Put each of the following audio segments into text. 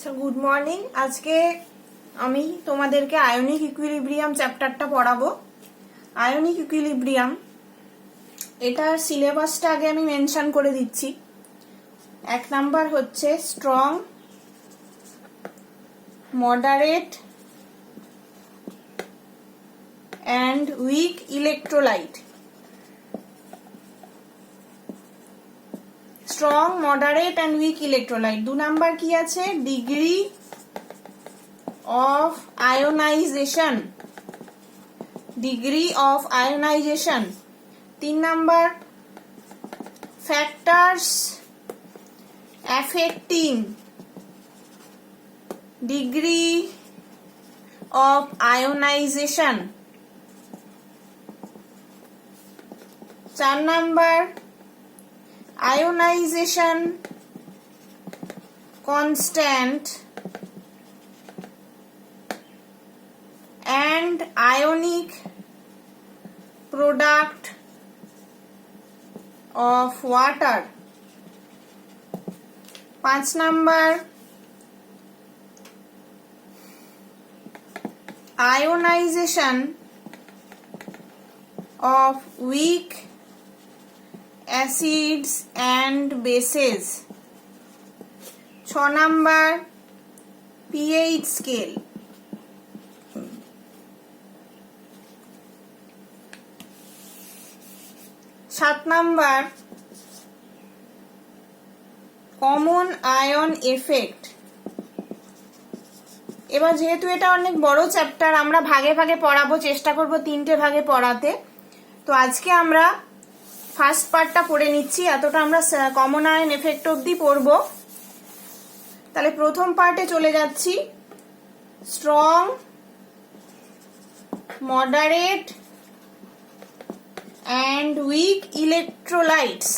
আচ্ছা, good morning. আজকে আমি তোমাদেরকে আয়নিক ইকুইলিব্রিয়াম চ্যাপ্টারটা পড়াবো। আয়নিক ইকুইলিব্রিয়াম এটার সিলেবাসটা আগে আমি মেনশন করে দিচ্ছি। 1 নাম্বার হচ্ছে strong, moderate and weak electrolyte. Strong, moderate and weak electrolyte. 2 number কি আছে? Degree of ionization, degree of ionization. 3 number factors affecting degree of ionization. 4 number ionization constant and ionic product of water. 5 number ionization of weak acids and bases. 6 number pH scale. 7 number common ion effect. এবার যেহেতু এটা অনেক বড় chapter, আমরা ভাগে ভাগে পড়াবো, চেষ্টা করব 3টে ভাগে পড়াতে। তো আজকে আমরা ফার্স্ট পার্টটা পড়ে নিচ্ছি, এতটা আমরা কমন আয়ন এফেক্ট অবধি পড়বো। তাহলে প্রথম পার্টে চলে যাচ্ছি। Strong, moderate and weak electrolytes.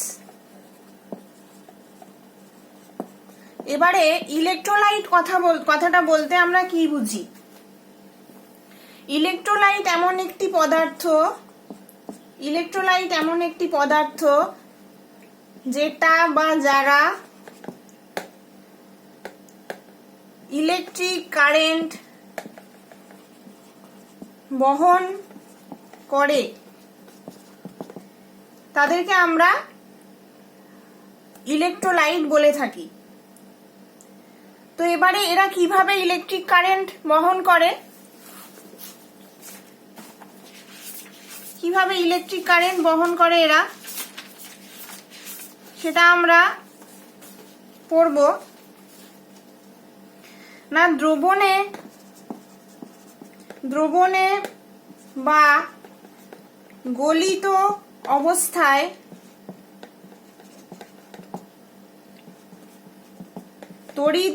এবারে ইলেকট্রোলাইট কথাটা বলতে আমরা কি বুঝি? ইলেকট্রোলাইট এমন একটি পদার্থ যেটা বা যারা ইলেকট্রিক কারেন্ট বহন করে, তাদেরকে আমরা ইলেকট্রোলাইট বলে থাকি। তো এবারে এরা কিভাবে ইলেকট্রিক কারেন্ট বহন করে, এরা সেটা আমরা পড়ব না। দ্রবণে বা গলিত অবস্থায় তড়িৎ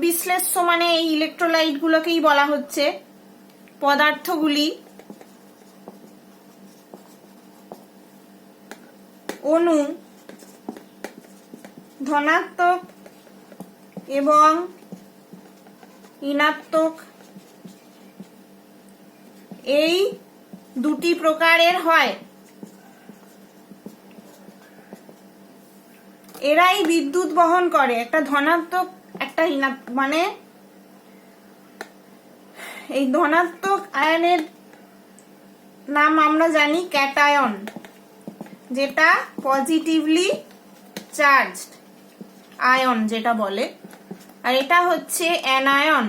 বিশ্লেষ্য মানে এই ইলেকট্রোলাইট গুলোকেই বলা হচ্ছে। পদার্থগুলি অণু ধনাত্মক এবং ঋণাত্মক এই দুটি প্রকারের হয়। এরাই বিদ্যুৎ বহন করে, একটা ধনাত্মক একটা ঋণাত্মক। মানে এই ধনাত্মক আয়নের নাম আমরা জানি ক্যাটায়ন, যেটা পজিটিভলি চার্জড আয়ন যেটা বলে, আর এটা হচ্ছে অ্যানায়ন।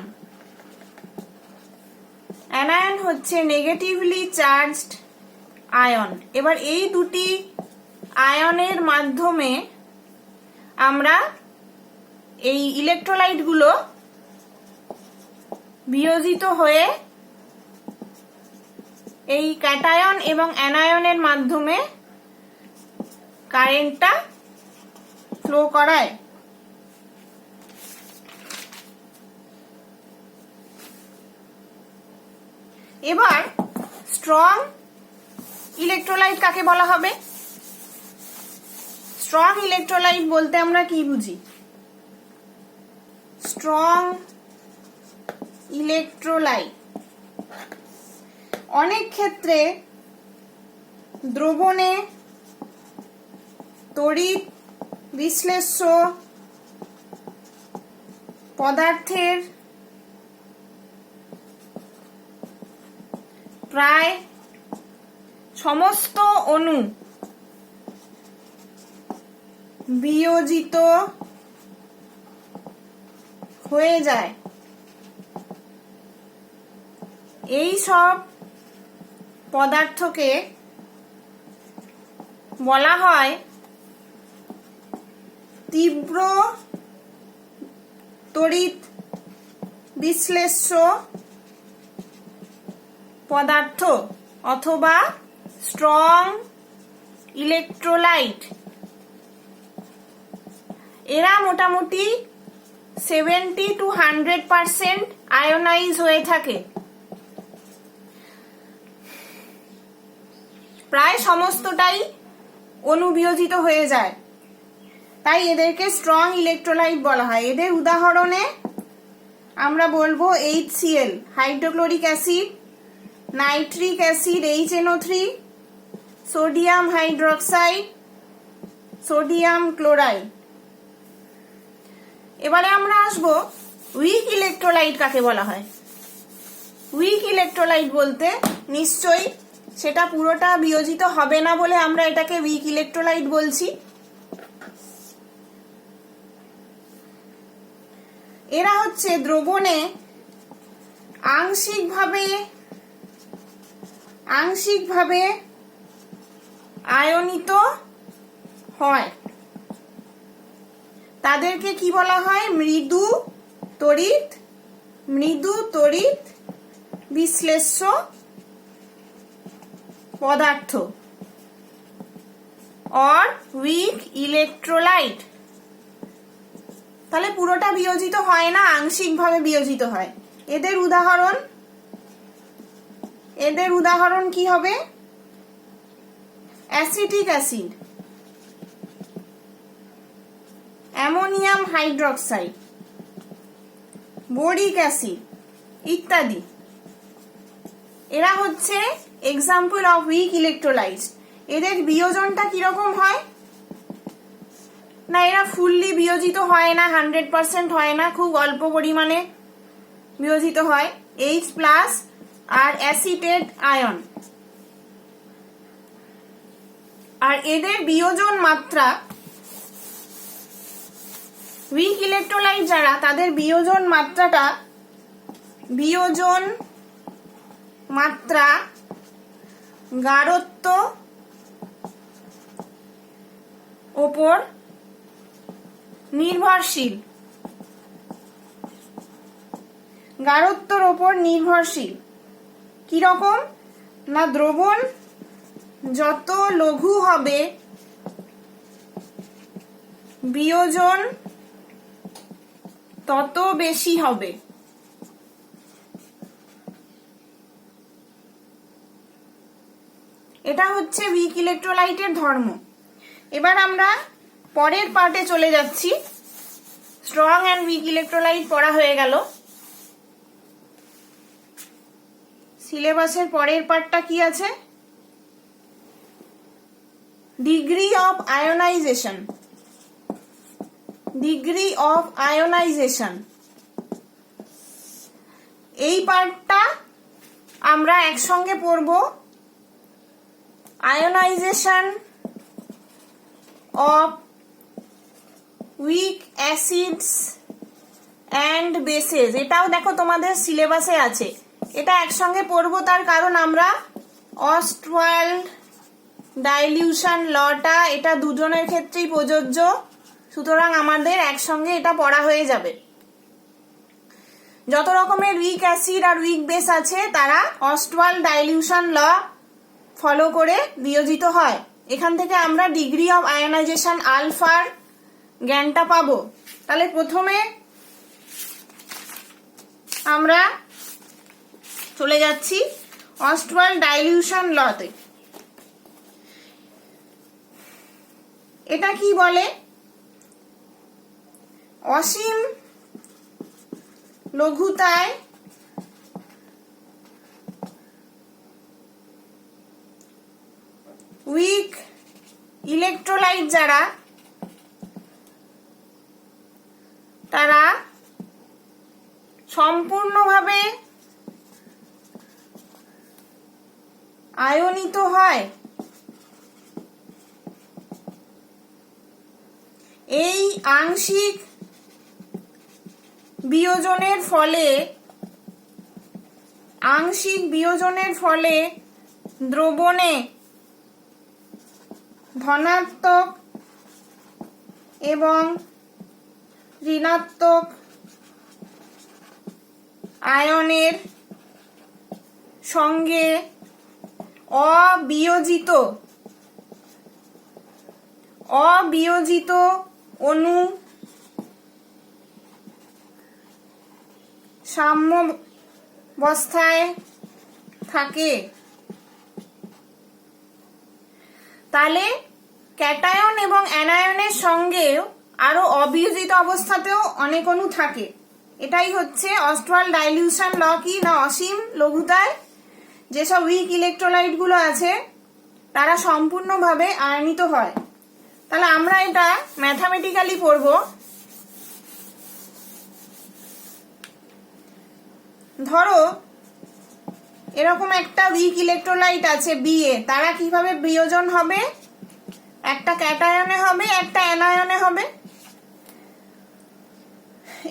অ্যানায়ন হচ্ছে নেগেটিভলি চার্জড আয়ন। এবার এই দুটি আয়নের মাধ্যমে আমরা এই ইলেকট্রোলাইট গুলো বিয়োজিত হয়ে এই ক্যাটায়ন এবং অ্যানায়নের মাধ্যমে কারেন্টটা ফ্লো করায়। এবার স্ট্রং ইলেকট্রোলাইট কাকে বলা হবে? স্ট্রং ইলেকট্রোলাইট বলতে আমরা কি বুঝি? স্ট্রং ইলেকট্রোলাইট অনেক ক্ষেত্রে দ্রবণে তড়িৎ বিশ্লেষ্য পদার্থের প্রায় সমস্ত অণু বিয়োজিত হয়ে যায়। এই সব পদার্থকে বলা হয় তীব্র তড়িৎ বিশ্লেষ্য পদার্থ অথবা স্ট্রং ইলেকট্রোলাইট। এরা মোটামুটি 70 to 100% আয়োনাইজ হয়ে থাকে। প্রায় সমস্তটাই অনুবিয়োজিত হয়ে যায়, তাই এদেরকে স্ট্রং ইলেকট্রোলাইট বলা হয়। এদের উদাহরণে আমরা বলবো HCl hydrochloric acid, nitric acid HNO3, sodium hydroxide, sodium chloride. এবারে আমরা আসবো উইক ইলেকট্রোলাইট কাকে বলা হয়। উইক ইলেকট্রোলাইট বলতে নিশ্চয়ই সেটা পুরোটা বিয়োজিত হবে না বলে আমরা এটাকে উইক ইলেকট্রোলাইট বলছি। এরা হচ্ছে দ্রবণে আংশিকভাবে আয়নিত হয়। তাদেরকে কি বলা হয়? মৃদু তড়িৎ বিশ্লেষ্য পদার্থ or weak electrolyte। তাহলে পুরোটা বিয়োজিত হয় না, আংশিকভাবে বিয়োজিত হয়। এদের উদাহরণ কি হবে? Acetic acid, ammonium hydroxide, boric acid ইত্যাদি। এরা হচ্ছে এক্সাম্পল অফ উইক ইলেকট্রোলাইট। এদের বিয়োজনটা কিরকম হয় না, এরা ফুললি বিয়োজিত হয় না, 100% হয় না, খুব অল্প পরিমাণে বিয়োজিত হয় H+ আর অ্যাসিটেট আয়ন। আর এদের বিয়োজন মাত্রা, উইক ইলেকট্রোলাইট যারা, তাদের বিয়োজন মাত্রা গাঢ়ত্ব ওপর নির্ভরশীল। গাঢ়ত্বর ওপর নির্ভরশীল কিরকম না, দ্রবণ যত লঘু হবে বিয়োজন তত বেশি হবে। এটা হচ্ছে উইক ইলেকট্রোলাইটের ধর্ম। এবার আমরা পরের পার্টে চলে যাচ্ছি। স্ট্রং অ্যান্ড উইক ইলেকট্রোলাইট পড়া হয়ে গেল। সিলেবাসের পরের পার্টটা কি আছে? Degree of ionisation. এই পার্টটা আমরা একসঙ্গে পড়ব। Ionisation of weak acids and bases. এটাও দেখো তোমাদের সিলেবাসে আছে। এটা একসঙ্গে পড়বো, তার কারণ আমরা অস্টওয়াল্ড ডাইলিউশন লটা এটা দুজনের ক্ষেত্রেই প্রযোজ্য, সুতরাং আমাদের একসঙ্গে এটা পড়া হয়ে যাবে। যত রকমের উইক অ্যাসিড আর উইক বেস আছে তারা অস্টওয়াল্ড ডাইলিউশন ল ফলো করে বিয়োজিত হয়। এখান থেকে আমরা ডিগ্রি অফ আয়োনাইজেশন আলফার জ্ঞানটা পাবো। তাহলে প্রথমে আমরা চলে যাচ্ছি অস্টওয়াল্ড ডাইলিউশন লতে। এটা কি বলে? অসীম লঘুতায় উইক ইলেকট্রোলাইট যারা তারা সম্পূর্ণভাবে আয়নিত হয়। এই আংশিক বিয়োজনের ফলে দ্রবণে ধনাত্মক এবং ঋণাত্মক আয়নের সঙ্গে অবিয়োজিত অণু সাম্যাবস্থায় থাকে। তাহলে ক্যাটায়ন এবং অ্যানায়নের সঙ্গে আরো অবিয়োজিত অবস্থাতেও অনেক অণু থাকে। এটাই হচ্ছে অস্টওয়াল্ড ডাইলিউশন ল। কি না, অসীম লঘুতায় যেসব উইক ইলেকট্রোলাইট গুলো আছে তারা সম্পূর্ণভাবে আয়নিত হয়। তাহলে আমরা এটা ম্যাথামেটিক্যালি পড়ব। ধরো এরকম একটা উইক ইলেকট্রোলাইট আছে বিএ, তারা কিভাবে বিয়োজন হবে? একটা ক্যাটায়নে হবে, একটা অ্যানায়নে হবে,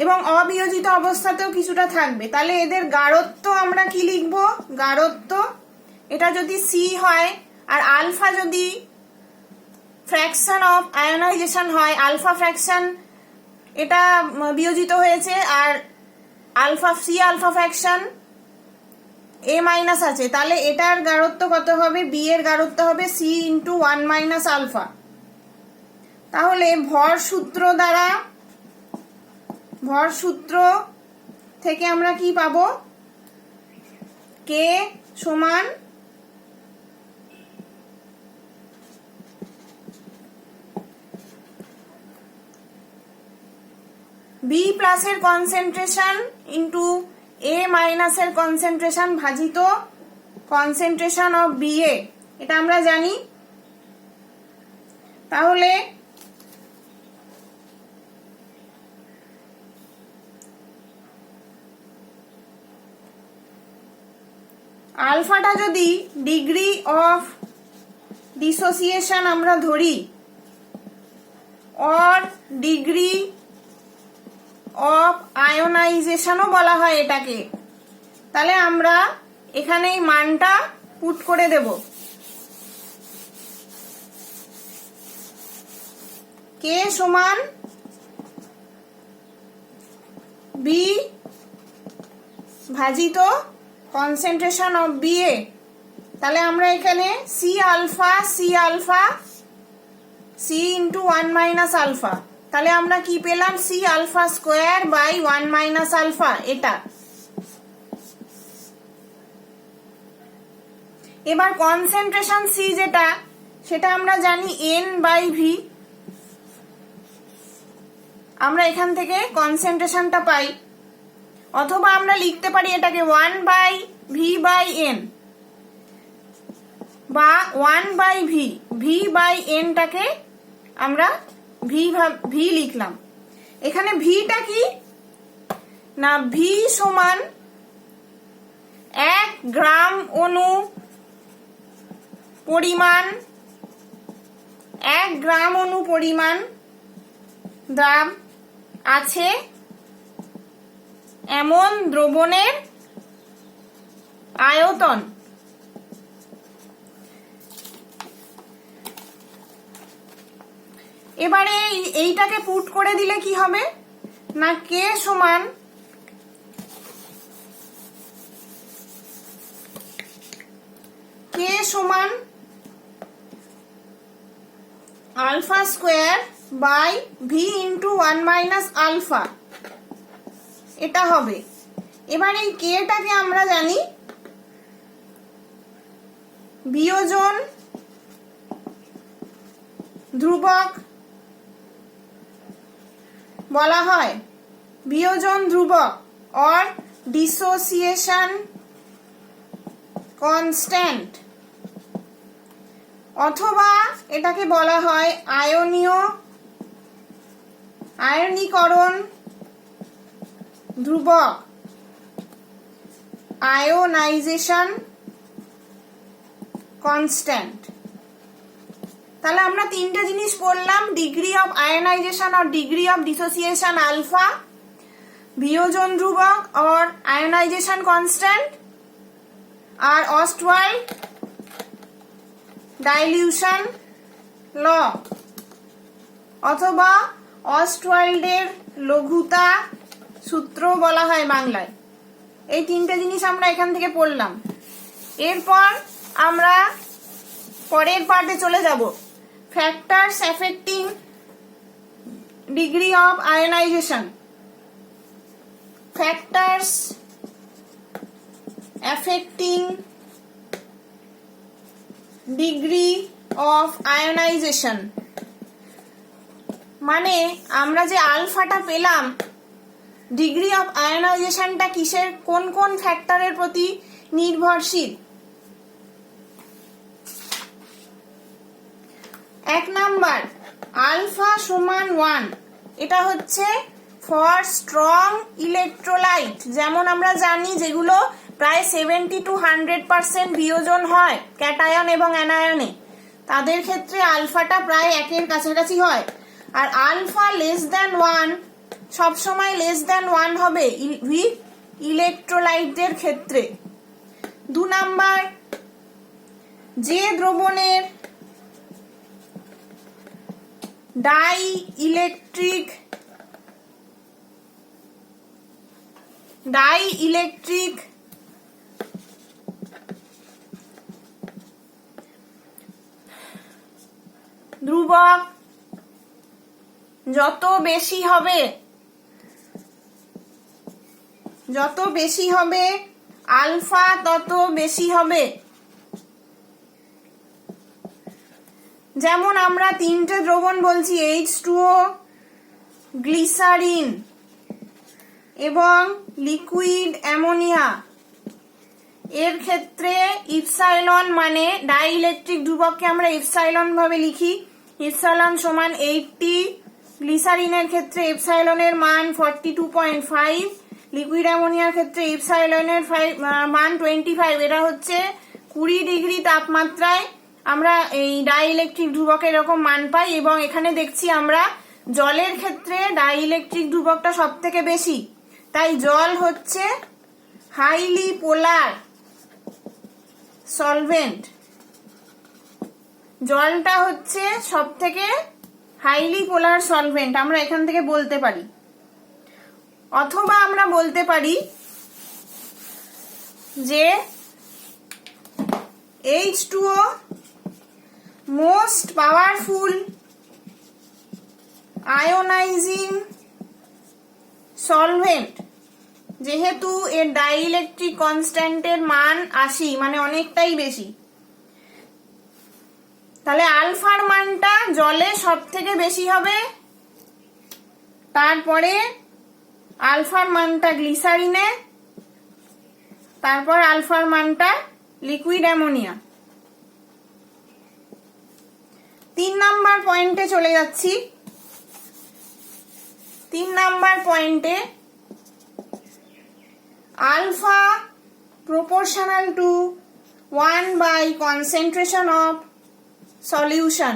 এবং অবিয়োজিত অবস্থাতেও কিছুটা থাকবে। তাহলে এদের গাঢ়ত্ব আমরা কি লিখবো? গাঢ়ত্ব, এটা যদি সি হয় আর আলফা যদি ফ্র্যাকশন অফ আয়োনাইজেশন হয়, আলফা ফ্র্যাকশন এটা বিয়োজিত হয়েছে, আর সি আলফা ফ্র্যাকশন এ মাইনাস আছে, তাহলে এটার গাঢ়ত্ব কত হবে? বি এর গাঢ়ত্ব হবে সি ইন্টু 1 মাইনাস আলফা। তাহলে ভর সূত্র থেকে আমরা কি পাবো? কে সমান বি প্লাসের কনসেন্ট্রেশন ইন্টু এ মাইনাসের কনসেন্ট্রেশন ভাজিত কনসেন্ট্রেশন অফ বি এ, এটা আমরা জানি। তাহলে আলফাটা যদি ডিগ্রি অফ ডিসোসিয়েশন আমরা ধরি, অর ডিগ্রি অফ আয়োনাইজেশনও বলা হয় এটাকে, তাহলে আমরা এখানে এই মানটা পুট করে দেব। কে সমান বি ভাজিত কনসেন্ট্রেশন অফ বি এ। তাহলে আমরা এখানে সি ইন্টু 1 মাইনাস আলফা, তাহলে আমরা কি পেলাম? C alpha square by 1 minus alpha. এটা এবার কনসেন্ট্রেশন সি যেটা, সেটা আমরা জানি এন বাই ভি। আমরা এখান থেকে কনসেন্ট্রেশনটা পাই, অথবা আমরা লিখতে পারি এটাকে 1 বাই ভি বাই এন, বা 1 বাই ভি বাই এনটাকে আমরা ভি লিখলাম। এখানে ভিটা কি না, ভি সমান 1 গ্রাম অণু পরিমাণ দ্রাব আছে এমন দ্রবণের আয়তন। এবারে এইটাকে পুট করে দিলে কি হবে না, কে সমান alpha square by V into 1 minus alpha, এটা হবে। এবার এই কেটাকে আমরা জানি বিয়োজন ধ্রুবক বলা হয়, বিয়োজন ধ্রুবক অর ডিসোসিয়েশন কনস্ট্যান্ট, অথবা এটাকে বলা হয় আয়নীকরণ ধ্রুবক আয়োনাইজেশন কনস্ট্যান্ট। তাহলে আমরা তিনটে জিনিস পড়লাম, ডিগ্রি অফ আয়োনাইজেশন আর ডিগ্রি অফ ডিসোসিয়েশন আলফা, বিয়োজন ধ্রুবক और আয়োনাইজেশন কনস্ট্যান্ট, আর অস্টওয়াল্ড ডাইলিউশন ল অথবা অস্টওয়াল্ডের লঘুতা সূত্র বলা হয় বাংলায়। এই তিনটে জিনিস আমরা এখান থেকে পড়লাম। এরপর আমরা পরের পার্টে চলে যাব, factors affecting degree of ionisation. Factors affecting degree of ionisation মানে আমরা যে আলফাটা পেলাম, ডিগ্রি অফ আয়োনাইজেশনটা কিসের, কোন কোন ফ্যাক্টরের প্রতি নির্ভরশীল। এক নাম্বার আলফা সমান 1, এটা হচ্ছে ফর স্ট্রং ইলেকট্রোলাইট। যেমন আমরা জানি যেগুলো প্রায় 70 to 100% বিয়োজন হয় ক্যাটায়ন এবং অ্যানায়নে, তাদের ক্ষেত্রে আলফাটা প্রায় 1-এর কাছাকাছি হয়। আর আলফা লেস দ্যান 1 সবসময় লেস দ্যান 1 হবে উইথ ইলেকট্রোলাইটদের ক্ষেত্রে। 2 নাম্বার যে দ্রবণের ডাই ইলেকট্রিক ধ্রুবক যত বেশি হবে আলফা তত বেশি হবে। যেমন আমরা তিনটে দ্রবণ বলছি, H2O, গ্লিসারিন এবং লিকুইড অ্যামোনিয়া। এর ক্ষেত্রে ইপসাইলন মানে ডাই ইলেকট্রিক ধ্রুবককে আমরা ইপসাইলন ভাবে লিখি, ইপসাইলন সমান 80। গ্লিসারিনের ক্ষেত্রে ইপসাইলনের মান 42.5, লিকুইড অ্যামোনিয়ার ক্ষেত্রে ইপসাইলনের মান 25। এটা হচ্ছে 20 ডিগ্রি তাপমাত্রায় আমরা এই ডাই ইলেকট্রিক ধ্রুবকের এরকম মান পাই। এবং এখানে দেখছি আমরা জলের ক্ষেত্রে ডাই ইলেকট্রিক ধ্রুবকটা সব থেকে বেশি, তাই জল হচ্ছে হাইলি পোলার সলভেন্ট। জলটা হচ্ছে সব থেকে হাইলি পোলার সলভেন্ট আমরা এখান থেকে বলতে পারি। অথবা আমরা বলতে পারি যে H2O most powerful ionising solvent, যেহেতু এর ডাই ইলেকট্রিক কনস্ট্যান্টের মান 80 মানে অনেকটাই বেশি। তাহলে আলফার মানটা জলে সব থেকে বেশি হবে, তারপরে আলফার মানটা গ্লিসারিনে, তারপর আলফার মানটা লিকুইড অ্যামোনিয়া। 3 নাম্বার পয়েন্টে চলে যাচ্ছি। 3 নাম্বার পয়েন্টে alpha proportional to 1 by concentration of solution।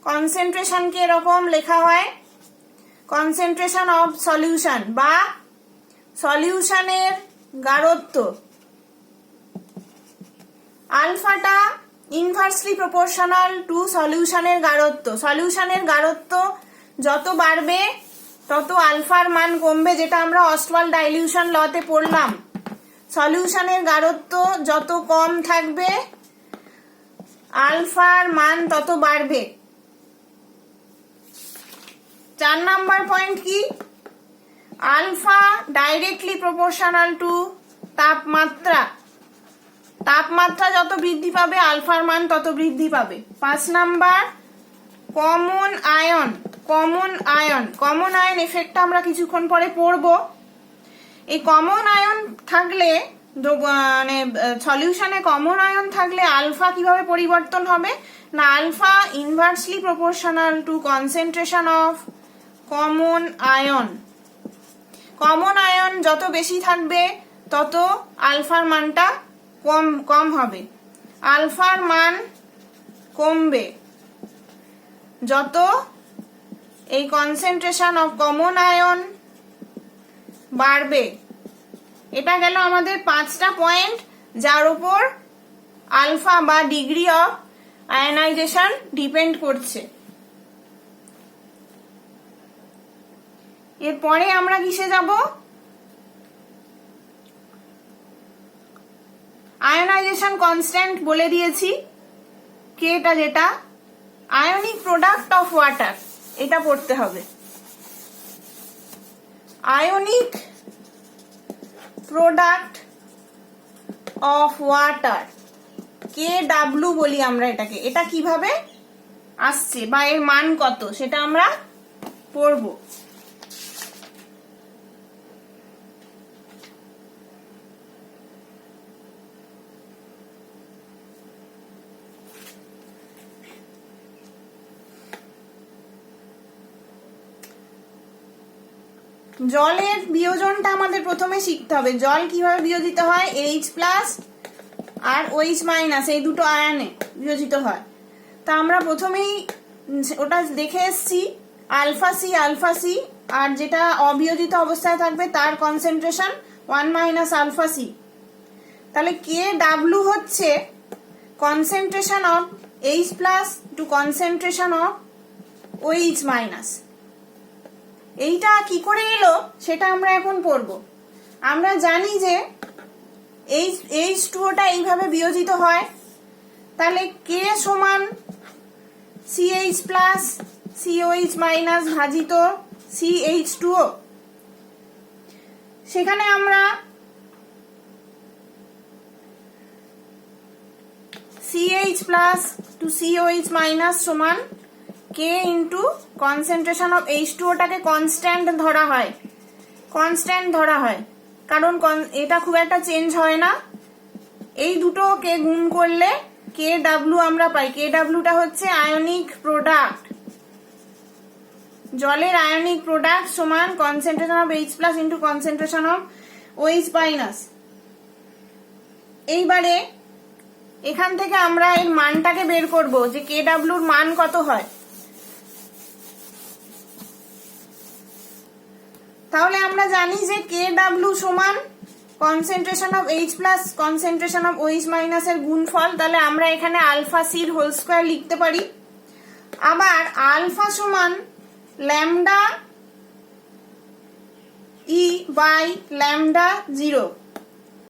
Concentration কে এরকম লেখা হয়, কনসেন্ট্রেশন অফ সলিউশন বা সলিউশনের গাঢ়ত্ব। আলফাটা ইনভার্সলি প্রপোর্শনাল টু সলিউশনের গাঢ়ত্ব। সলিউশনের গাঢ়ত্ব যত বাড়বে তত আলফার মান কমবে, যেটা আমরা অস্টওয়াল্ড ডাইলিউশন লতে পড়লাম। সলিউশনের গাঢ়ত্ব যত কম থাকবে আলফার মান তত বাড়বে। 4 নাম্বার পয়েন্ট কি, আলফা ডাইরেক্টলি প্রপোর্শনাল টু তাপমাত্রা। তাপমাত্রা যত বৃদ্ধি পাবে আলফার মান তত বৃদ্ধি পাবে। 5 number common ion. Common ion এফেক্টটা আমরা কিছুক্ষণ পরে পড়বো। এই কমন আয়ন থাকলে মানে সলিউশনে কমন আয়ন থাকলে আলফা কিভাবে পরিবর্তন হবে না, alpha inversely proportional to concentration of common ion. Common ion যত বেশি থাকবে তত আলফার মানটা কম হবে, আলফার মান কমবে যত এই কনসেন্ট্রেশন অফ কমন আয়ন বাড়বে। এটা গেল আমাদের 5টা পয়েন্ট যার উপর আলফা বা ডিগ্রি অফ আয়নাইজেশন ডিপেন্ড করছে। এরপরে আমরা কিসে যাব? আয়নাইজেশন কনস্ট্যান্ট বলে দিয়েছি, কেটা যেটা আয়নিক প্রোডাক্ট অফ ওয়াটার, এটা পড়তে হবে। Ionic product of water, KW বলি আমরা এটাকে। এটা কিভাবে আসছে বা এর মান কত সেটা আমরা পড়ব। জলের বিয়োজনটা আমাদের প্রথমে শিখতে হবে। জল কিভাবে বিয়োজিত হয়? H+ আর OH- এই দুটো আয়নে বিয়োজিত হয়। তা আমরা প্রথমেই ওটা দেখে এসছি, আলফা সি, আর যেটা অবিয়োজিত অবস্থায় থাকবে তার কনসেন্ট্রেশন 1 - আলফা সি। তাহলে KW হচ্ছে concentration of H+ to concentration of OH-। এইটা কি করে এলো সেটা আমরা এখন পড়ব। আমরা জানি যে H2O এইভাবে বিয়োজিত হয়, তাহলে K সমান CH+ COH- ভাজিত CH2O। সেখানে আমরা CH+ টু COH- সমান K into concentration of H2O constant ধরা হয়, কারণ এটা খুব একটা চেঞ্জ হয় না। এই দুটোকে গুণ করলে KW আমরা পাই। KWটা হচ্ছে আয়নিক প্রোডাক্ট, জলের আয়নিক প্রোডাক্ট সমান concentration of H+ into concentration of OH-। এইবারে এখান থেকে আমরা এর মানটাকে বের করব যে KWর মান কত হয়। তাহলে আমরা জানি যে KW সমান concentration of H+ concentration of OH- এর গুণফল। তাহলে আমরা এখানে আলফা সির হোল স্কয়ার লিখতে পারি। আবার আলফা সমান λ E/λ0।